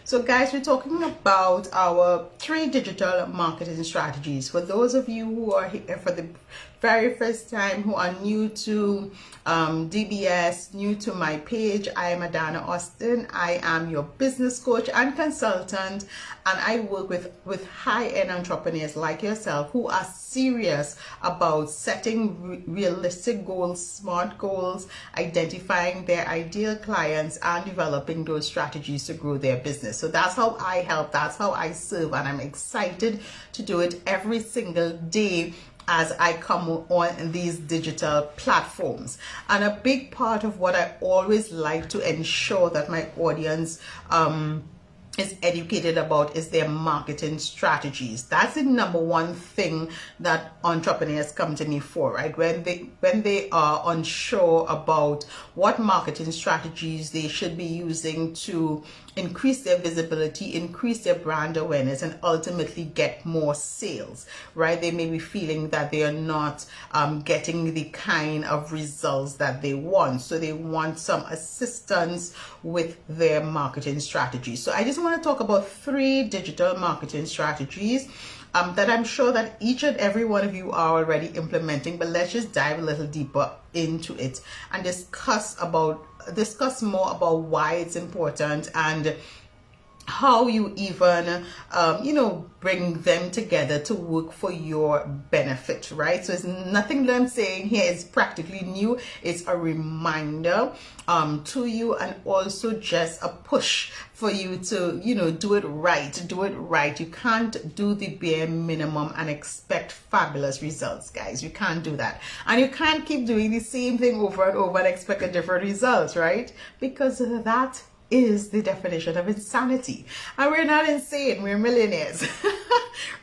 So guys, we're talking about our 3 digital marketing strategies. For those of you who are here for the very first time, who are new to DBS, new to my page, I am Adanna Austin. I am your business coach and consultant, and I work with high-end entrepreneurs like yourself who are serious about setting realistic goals, smart goals, identifying their ideal clients, and developing those strategies to grow their business. So that's how I help, that's how I serve, and I'm excited to do it every single day as I come on these digital platforms. And a big part of what I always like to ensure that my audience is educated about is their marketing strategies. That's the number one thing that entrepreneurs come to me for, right? When they are unsure about what marketing strategies they should be using to increase their visibility, increase their brand awareness, and ultimately get more sales, right? They may be feeling that they are not getting the kind of results that they want. So they want some assistance with their marketing strategy. So I just want to talk about 3 digital marketing strategies that I'm sure that each and every one of you are already implementing, but let's just dive a little deeper into it and discuss more about why it's important and how you even bring them together to work for your benefit, right? So it's nothing that I'm saying here is practically new. It's a reminder to you, and also just a push for you to do it right. You can't do the bare minimum and expect fabulous results, guys. You can't do that, and you can't keep doing the same thing over and over and expect a different result, right? Because that is the definition of insanity. And we're not insane, we're millionaires.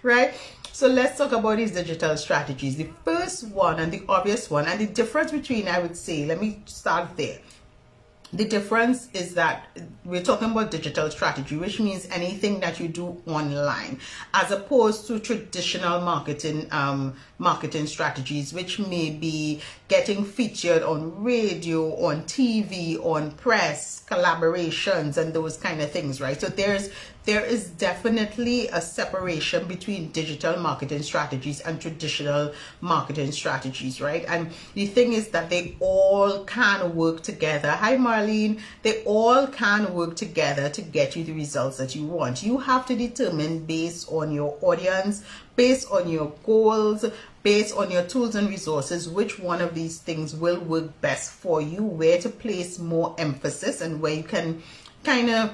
Right? So let's talk about these digital strategies. The first one, and the obvious one, and the difference between, I would say, let me start there. The difference is that we're talking about digital strategy, which means anything that you do online, as opposed to traditional marketing strategies, which may be getting featured on radio, on TV, on press, collaborations, and those kind of things, right? So there is definitely a separation between digital marketing strategies and traditional marketing strategies, right? And the thing is that they all can work together. Hi, Marlene. They all can work together to get you the results that you want. You have to determine, based on your audience, based on your goals, based on your tools and resources, which one of these things will work best for you, where to place more emphasis, and where you can kind of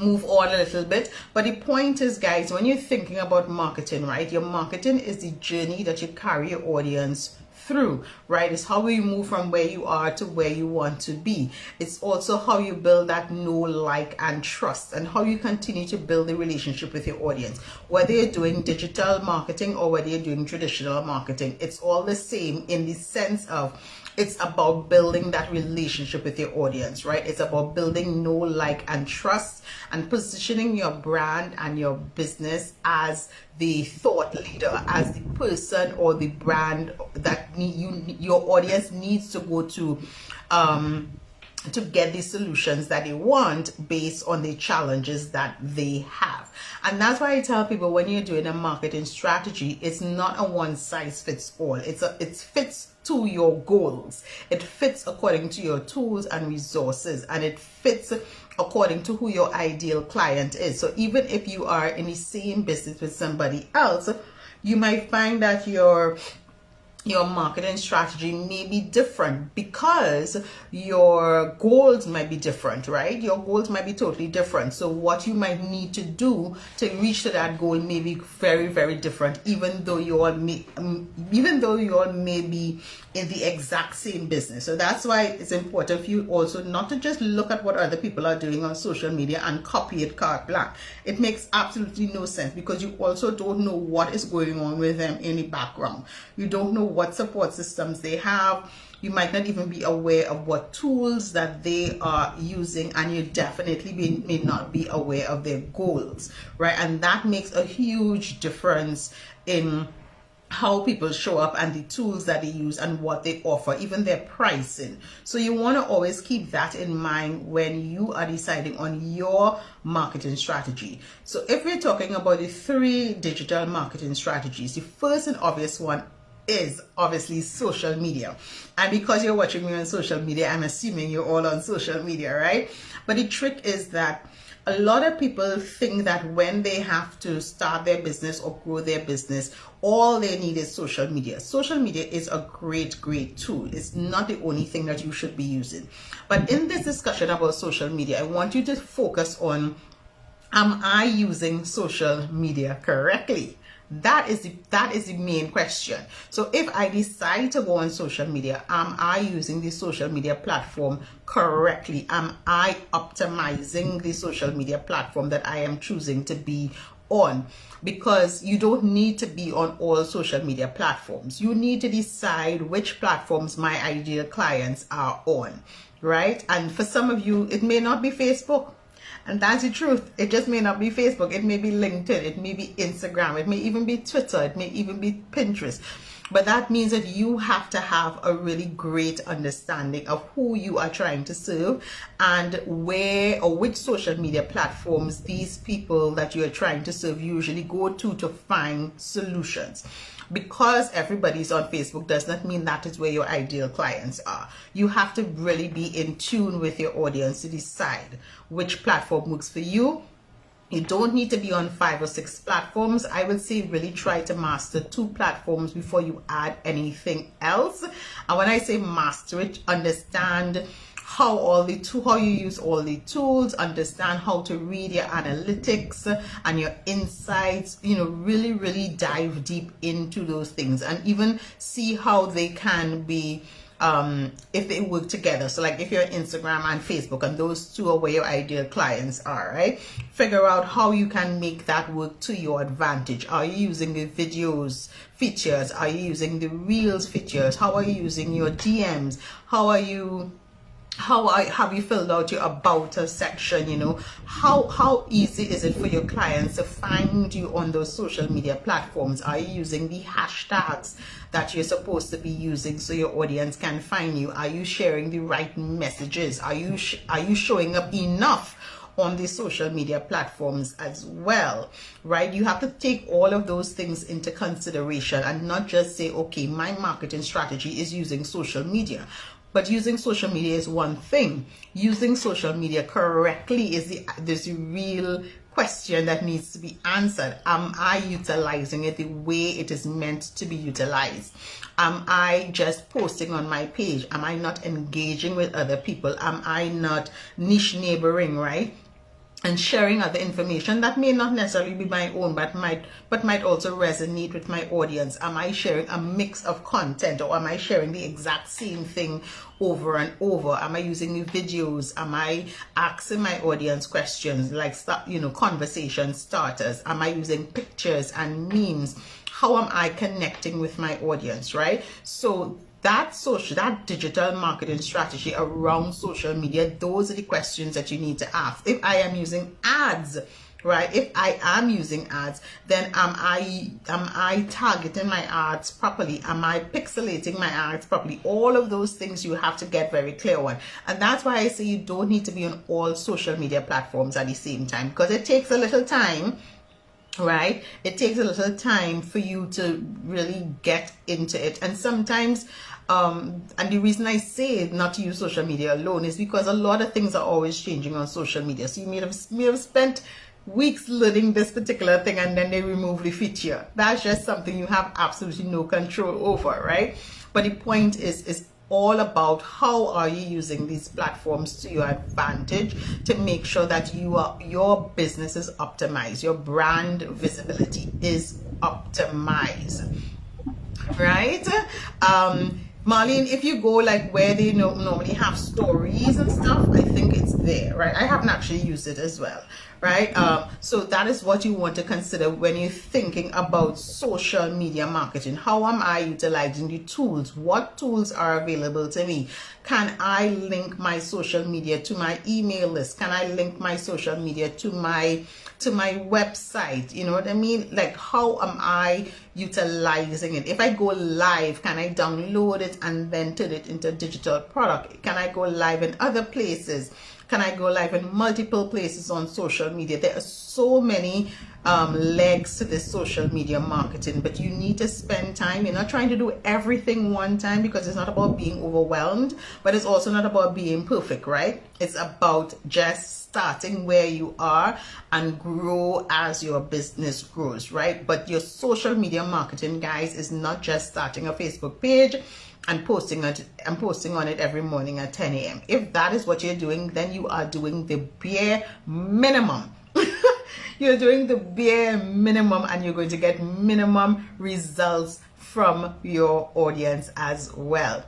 move on a little bit. But the point is, guys, when you're thinking about marketing, right, your marketing is the journey that you carry your audience through, right? It's how you move from where you are to where you want to be. It's also how you build that know, like, and trust, and how you continue to build a relationship with your audience. Whether you're doing digital marketing or whether you're doing traditional marketing, it's all the same in the sense of it's about building that relationship with your audience, right? It's about building know, like, and trust, and positioning your brand and your business as the thought leader, as the person or the brand that your audience needs to go to get the solutions that they want based on the challenges that they have. And that's why I tell people, when you're doing a marketing strategy, it's not a one size fits all. It fits to your goals. It fits according to your tools and resources, and it fits according to who your ideal client is. So even if you are in the same business with somebody else, you might find that your marketing strategy may be different because your goals might be different, right? Your goals might be totally different. So what you might need to do to reach to that goal may be very, very different, even though you all may be in the exact same business. So that's why it's important for you also not to just look at what other people are doing on social media and copy it carte blanche. It makes absolutely no sense, because you also don't know what is going on with them in the background. You don't know what support systems they have. You might not even be aware of what tools that they are using, and you definitely may not be aware of their goals, right? And that makes a huge difference in how people show up and the tools that they use and what they offer, even their pricing. So you want to always keep that in mind when you are deciding on your marketing strategy. So if we're talking about the 3 digital marketing strategies, the first and obvious one is obviously social media. And because you're watching me on social media, I'm assuming you're all on social media, right? But the trick is that a lot of people think that when they have to start their business or grow their business, all they need is social media. Social media is a great tool. It's not the only thing that you should be using. But in this discussion about social media, I want you to focus on, am I using social media correctly? That is the main question. So if I decide to go on social media, am I using the social media platform correctly? Am I optimizing the social media platform that I am choosing to be on? Because you don't need to be on all social media platforms. You need to decide which platforms my ideal clients are on, right? And for some of you, it may not be Facebook. And that's the truth. It just may not be Facebook. It may be LinkedIn. It may be Instagram. It may even be Twitter. It may even be Pinterest. But that means that you have to have a really great understanding of who you are trying to serve and where or which social media platforms these people that you are trying to serve usually go to find solutions. Because everybody's on Facebook does not mean that is where your ideal clients are. You have to really be in tune with your audience to decide which platform works for you. You don't need to be on 5 or 6 platforms. I would say really try to master 2 platforms before you add anything else. And when I say master it, understand how you use all the tools, understand how to read your analytics and your insights, really dive deep into those things and even see how they can be if they work together. So like if you're on Instagram and Facebook and those 2 are where your ideal clients are, right? Figure out how you can make that work to your advantage. Are you using the videos features? Are you using the reels features? How are you using your DMs? Have you filled out your about us section? How easy is it for your clients to find you on those social media platforms? Are you using the hashtags that you're supposed to be using so your audience can find you? Are you sharing the right messages? Are you showing up enough on the social media platforms as well, right? You have to take all of those things into consideration and not just say, okay, my marketing strategy is using social media. But using social media is one thing. Using social media correctly is the real question that needs to be answered. Am I utilizing it the way it is meant to be utilized? Am I just posting on my page? Am I not engaging with other people? Am I not niche neighboring, right? And sharing other information that may not necessarily be my own, but might also resonate with my audience. Am I sharing a mix of content, or am I sharing the exact same thing over and over? Am I using the videos? Am I asking my audience questions like conversation starters? Am I using pictures and memes? How am I connecting with my audience, right? So that digital marketing strategy around social media, those are the questions that you need to ask. If I am using ads, right? If I am using ads, then am I targeting my ads properly? Am I pixelating my ads properly? All of those things you have to get very clear on. And that's why I say you don't need to be on all social media platforms at the same time, because it takes a little time, right? It takes a little time for you to really get into it. And sometimes and the reason I say not to use social media alone is because a lot of things are always changing on social media. So you may have spent weeks learning this particular thing and then they remove the feature. That's just something you have absolutely no control over, right? But the point is all about how are you using these platforms to your advantage to make sure that your business is optimized, your brand visibility is optimized, right? Marlene, if you go like where they normally have stories and stuff, I think it's there, right? I haven't actually used it as well, right? So that is what you want to consider when you're thinking about social media marketing. How am I utilizing the tools? What tools are available to me? Can I link my social media to my email list? Can I link my social media to my website? You know what I mean? Like, how am I utilizing it? If I go live, can I download it and then turn it into a digital product? Can I go live in other places? Can I go live in multiple places on social media? There are so many legs to this social media marketing, but you need to spend time. You're not trying to do everything one time, because it's not about being overwhelmed, but it's also not about being perfect, right? It's about just starting where you are and grow as your business grows, right? But your social media marketing, guys, is not just starting a Facebook page and posting on it every morning at 10 a.m. If that is what you're doing, then you are doing the bare minimum. You're doing the bare minimum, and you're going to get minimum results from your audience as well.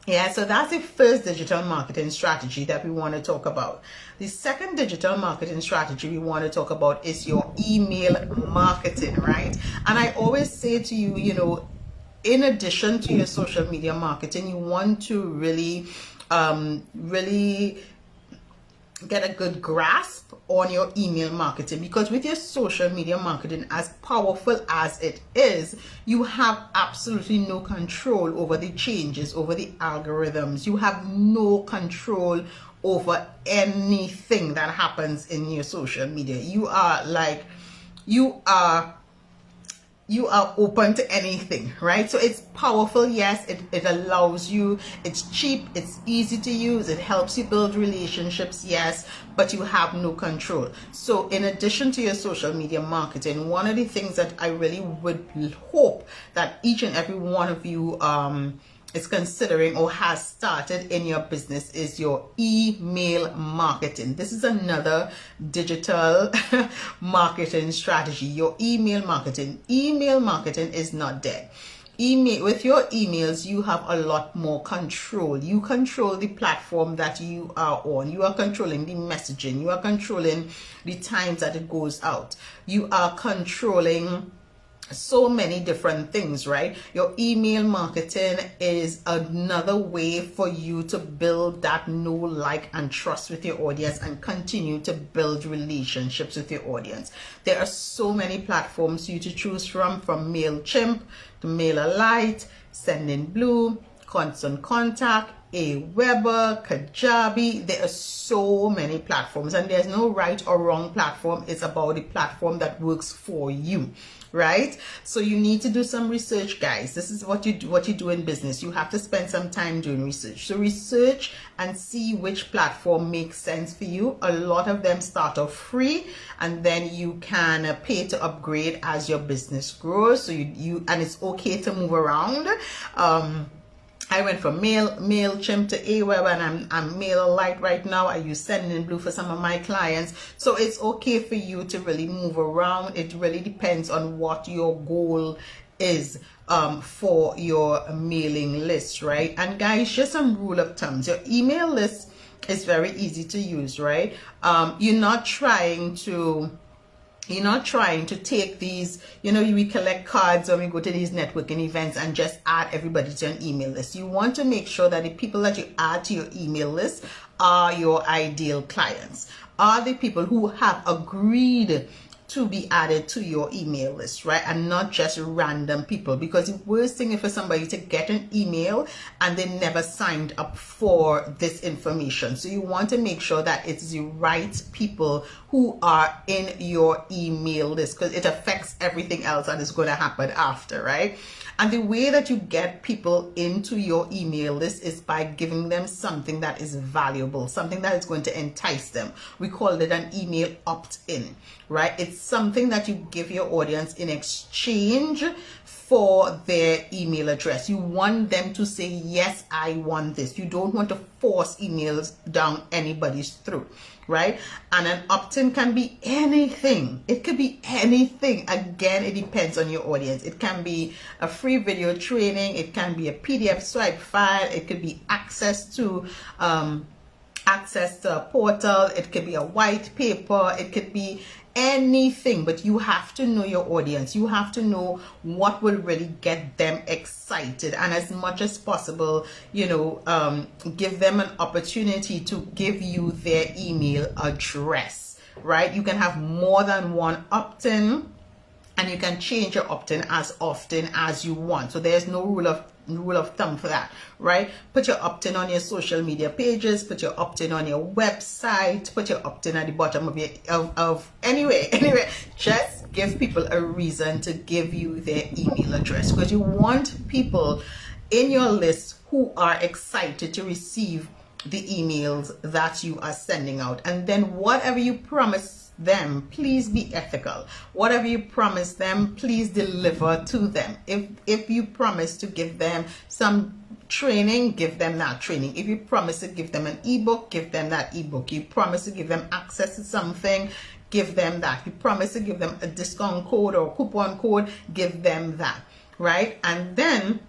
Yeah, so that's the first digital marketing strategy that we want to talk about. The second digital marketing strategy we want to talk about is your email marketing, right? And I always say to you, you know, in addition to your social media marketing, you want to really get a good grasp on your email marketing, because with your social media marketing, as powerful as it is, you have absolutely no control over the changes, over the algorithms. You have no control over anything that happens in your social media. You are open to anything, right? So it's powerful. Yes, it allows you, it's cheap, it's easy to use, it helps you build relationships, yes, but you have no control. So in addition to your social media marketing, one of the things that I really would hope that each and every one of you is considering or has started in your business is your email marketing. This is another digital marketing strategy. Your email marketing. Email marketing is not dead. With your emails, you have a lot more control. You control the platform that you are on. You are controlling the messaging. You are controlling the times that it goes out. You are controlling so many different things, right? Your email marketing is another way for you to build that know, like, and trust with your audience and continue to build relationships with your audience. There are so many platforms for you to choose from MailChimp to MailerLite, Sendinblue, Constant Contact, Aweber, Kajabi. There are so many platforms, and there's no right or wrong platform. It's about the platform that works for you, right? So you need to do some research, guys. This is what you do in business. You have to spend some time doing research. So research and see which platform makes sense for you. A lot of them start off free, and then you can pay to upgrade as your business grows. So you and it's okay to move around. I went from MailChimp to Aweber, and I'm MailerLite right now. I use Sendinblue for some of my clients. So it's okay for you to really move around. It really depends on what your goal is for your mailing list, right? And guys, just some rule of thumbs. Your email list is very easy to use, right? You're not trying to take these, we collect cards when we go to these networking events and just add everybody to an email list. You want to make sure that the people that you add to your email list are your ideal clients, are the people who have agreed to be added to your email list, right? And not just random people, because the worst thing is for somebody to get an email and they never signed up for this information. So you want to make sure that it's the right people who are in your email list, because it affects everything else that is going to happen after, right? And the way that you get people into your email list is by giving them something that is valuable, something that is going to entice them. We call it an email opt-in, right? It's something that you give your audience in exchange for their email address. You want them to say, yes, I want this. You don't want to force emails down anybody's throat, right? And an opt-in can be anything. It could be anything. Again, it depends on your audience. It can be a free video training. It can be a PDF swipe file. It could be access to a portal. It could be a white paper. It could be anything, but you have to know your audience. You have to know what will really get them excited, and as much as possible, give them an opportunity to give you their email address, right? You can have more than one opt-in. and you can change your opt-in as often as you want. So there's no rule of thumb for that, right? Put your opt-in on your social media pages, put your opt-in on your website, put your opt-in at the bottom of your anyway, just give people a reason to give you their email address, because you want people in your list who are excited to receive the emails that you are sending out. And then whatever you promise them, please be ethical. Whatever you promise them, please deliver to them. If you promise to give them some training, give them that training. If you promise to give them an ebook, give them that ebook. You promise to give them access to something, give them that. You promise to give them a discount code or coupon code, give them that, right? And then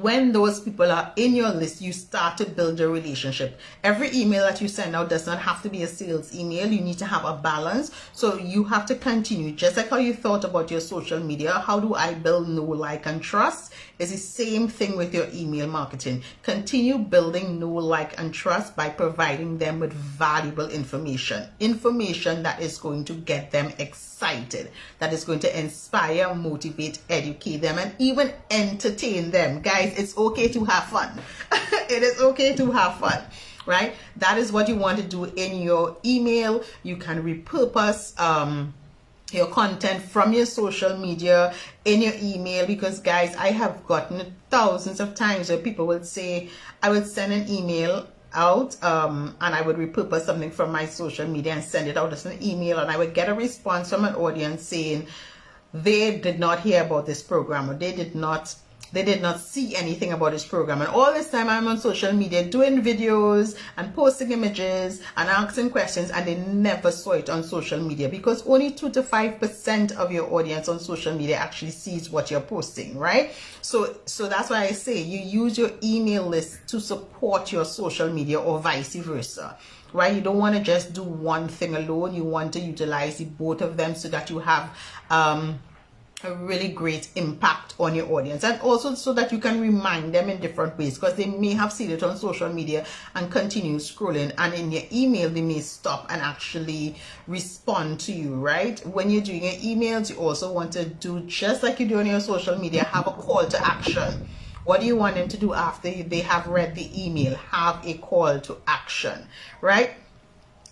when those people are in your list, you start to build a relationship. Every email that you send out does not have to be a sales email. You need to have a balance. So you have to continue. Just like how you thought about your social media, how do I build know, like, and trust? It's the same thing with your email marketing. Continue building know, like, and trust by providing them with valuable information. Information that is going to get them excited, that is going to inspire, motivate, educate them, and even entertain them. Guys, it's okay to have fun. It is okay to have fun, right? That is what you want to do in your email. You can repurpose your content from your social media in your email, because guys, I have gotten thousands of times where people would say, I would send an email out and I would repurpose something from my social media and send it out as an email, and I would get a response from an audience saying they did not hear about this program, or they did not see anything about this program. And all this time I'm on social media doing videos and posting images and asking questions, and they never saw it on social media, because only 2 to 5% of your audience on social media actually sees what you're posting, right? So that's why I say you use your email list to support your social media, or vice versa, right? You don't want to just do one thing alone. You want to utilize the both of them so that you have a really great impact on your audience, and also so that you can remind them in different ways, because they may have seen it on social media and continue scrolling, and in your email they may stop and actually respond to you, right? When you're doing your emails, you also want to do just like you do on your social media, have a call to action. What do you want them to do after they have read the email? Have a call to action, right?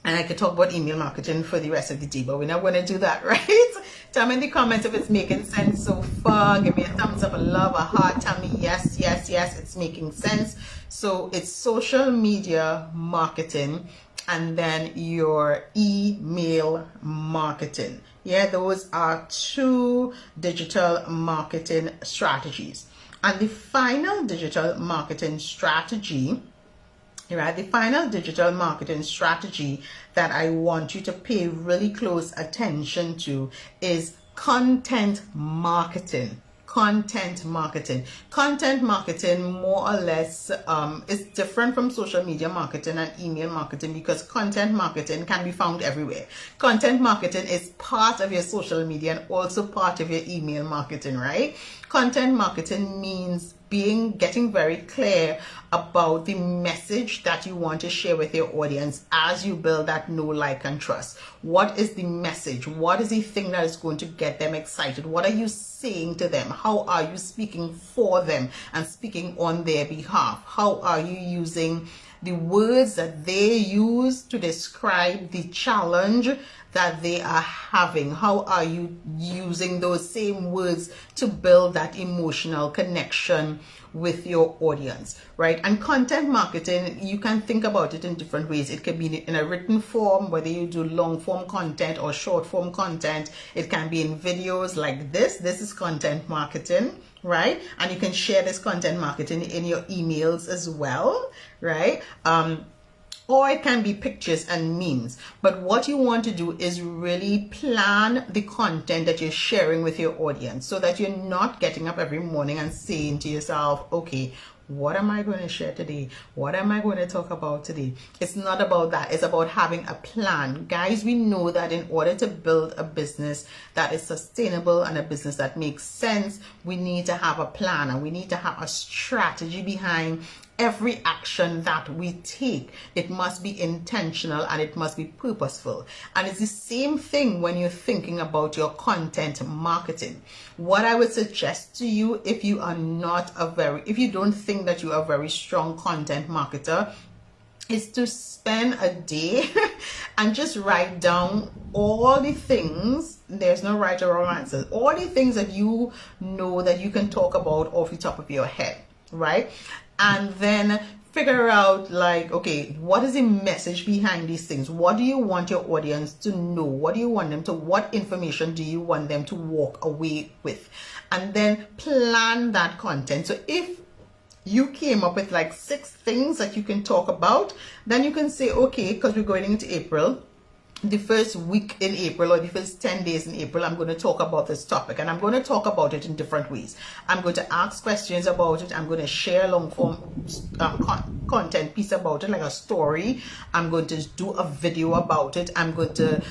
And I could talk about email marketing for the rest of the day, but we're not going to do that, right? Tell me in the comments if it's making sense so far. Give me a thumbs up, a love, a heart. Tell me yes, it's making sense. So it's social media marketing and then your email marketing. Yeah, those are 2 digital marketing strategies. And the final digital marketing strategy, right, the final digital marketing strategy that I want you to pay really close attention to is content marketing. Content marketing more or less is different from social media marketing and email marketing, because content marketing can be found everywhere. Content marketing is part of your social media and also part of your email marketing, right? Content marketing means getting very clear about the message that you want to share with your audience as you build that know, like, and trust. What is the message? What is the thing that is going to get them excited? What are you saying to them? How are you speaking for them and speaking on their behalf? How are you using the words that they use to describe the challenge that they are having? How are you using those same words to build that emotional connection with your audience, right? And content marketing, you can think about it in different ways. It can be in a written form, whether you do long form content or short form content. It can be in videos like this. This is content marketing, right? And you can share this content marketing in your emails as well, right? Or it can be pictures and memes. But what you want to do is really plan the content that you're sharing with your audience, so that you're not getting up every morning and saying to yourself, okay, what am I going to share today? What am I going to talk about today? It's not about that. It's about having a plan. Guys, we know that in order to build a business that is sustainable and a business that makes sense, we need to have a plan, and we need to have a strategy behind every action that we take, it must be intentional and it must be purposeful. And it's the same thing when you're thinking about your content marketing. What I would suggest to you, if you are not if you don't think that you are a very strong content marketer, is to spend a day and just write down all the things. There's no right or wrong answers. All the things that you know that you can talk about off the top of your head, right? And then figure out, like, okay, what is the message behind these things? What do you want your audience to know? What do you want them to, what information do you want them to walk away with? And then plan that content. So if you came up with like 6 things that you can talk about, then you can say, okay, because we're going into April, the first week in April or the first 10 days in April, I'm going to talk about this topic, and I'm going to talk about it in different ways. I'm going to ask questions about it. I'm going to share long form content piece about it, like a story. I'm going to do a video about it. I'm going to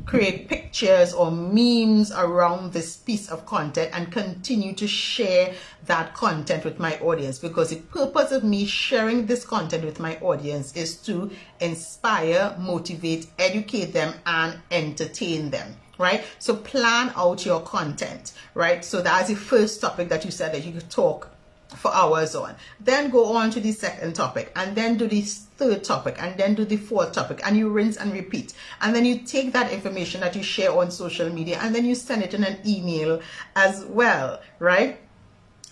create pictures or memes around this piece of content and continue to share that content with my audience, because the purpose of me sharing this content with my audience is to inspire, motivate, educate them, and entertain them, right? So plan out your content, right? So that's the first topic that you said that you could talk for hours on. Then go on to the second topic, and then do the third topic, and then do the fourth topic, and you rinse and repeat. And then you take that information that you share on social media, and then you send it in an email as well, right?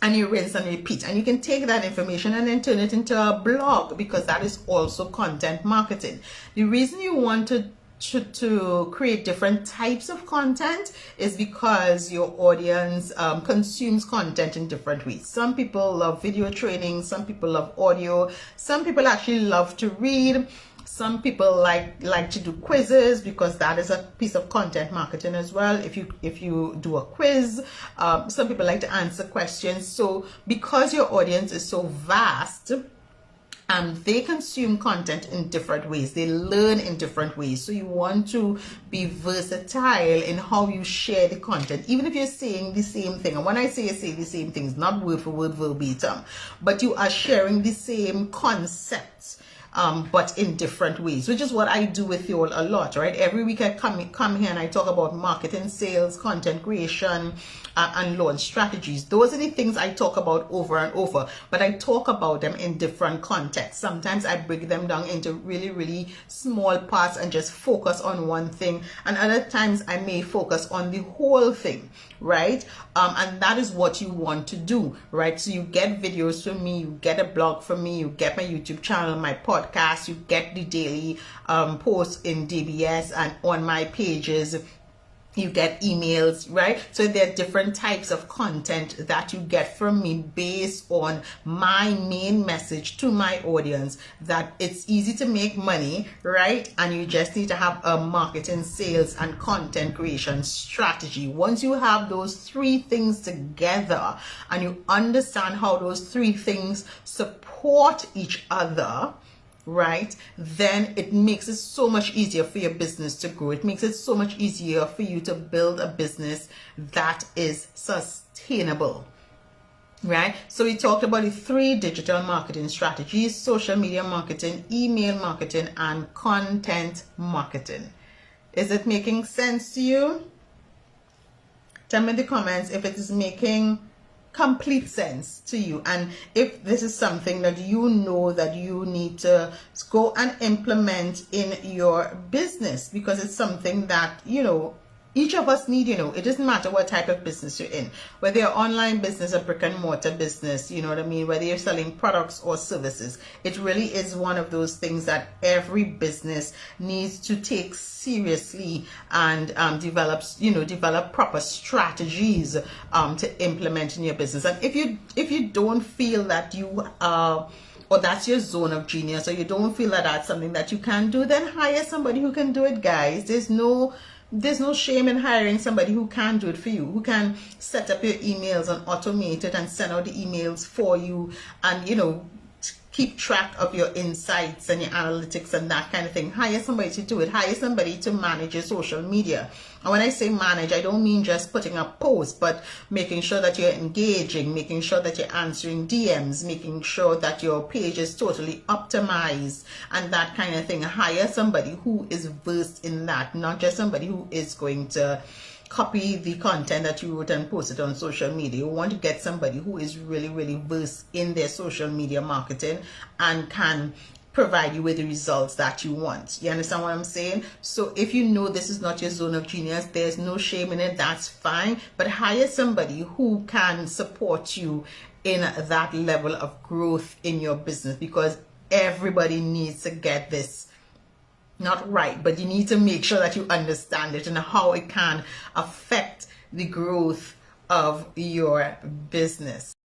And you rinse and repeat. And you can take that information and then turn it into a blog, because that is also content marketing. The reason you want to create different types of content is because your audience consumes content in different ways. Some people love video training, some people love audio, some people actually love to read, some people like to do quizzes, because that is a piece of content marketing as well. If you do a quiz, some people like to answer questions. So because your audience is so vast, they consume content in different ways. They learn in different ways. So you want to be versatile in how you share the content, even if you're saying the same thing. And when I say the same things, not word for word verbatim, but you are sharing the same concepts, but in different ways, which is what I do with you all a lot, right? Every week I come here and I talk about marketing, sales, content creation, and launch strategies. Those are the things I talk about over and over, but I talk about them in different contexts. Sometimes I break them down into really, really small parts and just focus on one thing. And other times I may focus on the whole thing, right? And that is what you want to do, right? So you get videos from me, you get a blog from me, you get my YouTube channel, my podcast, you get the daily posts in DBS and on my pages. You get emails, right? So there are different types of content that you get from me based on my main message to my audience, that it's easy to make money, right? And you just need to have a marketing, sales, and content creation strategy. Once you have those 3 things together and you understand how those 3 things support each other, right, then it makes it so much easier for your business to grow. It makes it so much easier for you to build a business that is sustainable, right? So we talked about the 3 digital marketing strategies: social media marketing, email marketing, and content marketing. Is it making sense to you? Tell me in the comments if it is making complete sense to you, and if this is something that you know that you need to go and implement in your business, because it's something that, you know, each of us need. You know, it doesn't matter what type of business you're in, whether you're online business or brick and mortar business, you know what I mean, whether you're selling products or services. It really is one of those things that every business needs to take seriously and develop proper strategies to implement in your business. And if you don't feel that you are, or that's your zone of genius, or you don't feel that that's something that you can do, then hire somebody who can do it, guys. There's no shame in hiring somebody who can do it for you, who can set up your emails and automate it and send out the emails for you, and, you know, keep track of your insights and your analytics and that kind of thing. Hire somebody to do it. Hire somebody to manage your social media. And when I say manage, I don't mean just putting up posts, but making sure that you're engaging, making sure that you're answering DMs, making sure that your page is totally optimized and that kind of thing. Hire somebody who is versed in that, not just somebody who is going to copy the content that you wrote and post it on social media. You want to get somebody who is really, really versed in their social media marketing and can provide you with the results that you want. You understand what I'm saying? So if you know this is not your zone of genius, there's no shame in it, that's fine. But hire somebody who can support you in that level of growth in your business, because everybody needs to get this. Not right, but you need to make sure that you understand it and how it can affect the growth of your business.